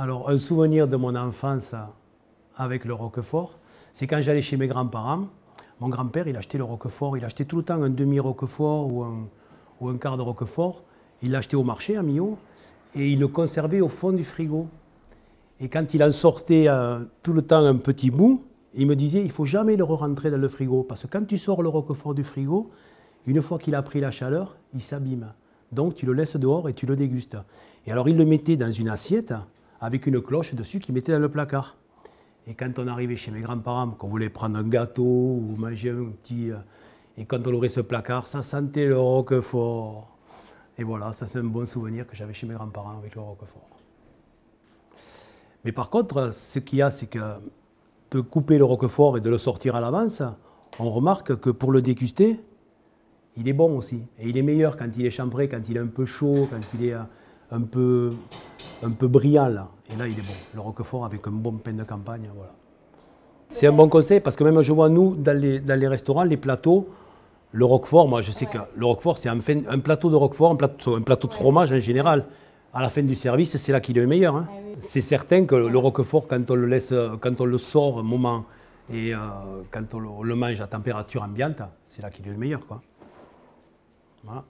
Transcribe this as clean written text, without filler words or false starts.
Alors, un souvenir de mon enfance avec le roquefort, c'est quand j'allais chez mes grands-parents. Mon grand-père, il achetait le roquefort, il achetait tout le temps un demi-roquefort ou un quart de roquefort. Il l'achetait au marché à Millau et il le conservait au fond du frigo. Et quand il en sortait tout le temps un petit bout, il me disait il ne faut jamais le re-rentrer dans le frigo parce que quand tu sors le roquefort du frigo, une fois qu'il a pris la chaleur, il s'abîme. Donc tu le laisses dehors et tu le dégustes. Et alors il le mettait dans une assiette avec une cloche dessus qu'il mettait dans le placard. Et quand on arrivait chez mes grands-parents, qu'on voulait prendre un gâteau ou manger un petit... et quand on ouvrait ce placard, ça sentait le roquefort. Et voilà, ça c'est un bon souvenir que j'avais chez mes grands-parents avec le roquefort. Mais par contre, ce qu'il y a, c'est que de couper le roquefort et de le sortir à l'avance, on remarque que pour le déguster, il est bon aussi. Et il est meilleur quand il est chambré, quand il est un peu chaud, quand il est un peu brillant. Là. Et là, il est bon. Le roquefort avec un bon pain de campagne, voilà. C'est un bon conseil parce que même je vois, nous, dans les restaurants, les plateaux, le roquefort, moi je sais que le roquefort, c'est un plateau de roquefort, un plateau de fromage en général. À la fin du service, c'est là qu'il est le meilleur. Hein. C'est certain que le roquefort, quand on le laisse, quand on le sort un moment et quand on le mange à température ambiante, c'est là qu'il est le meilleur, quoi. Voilà.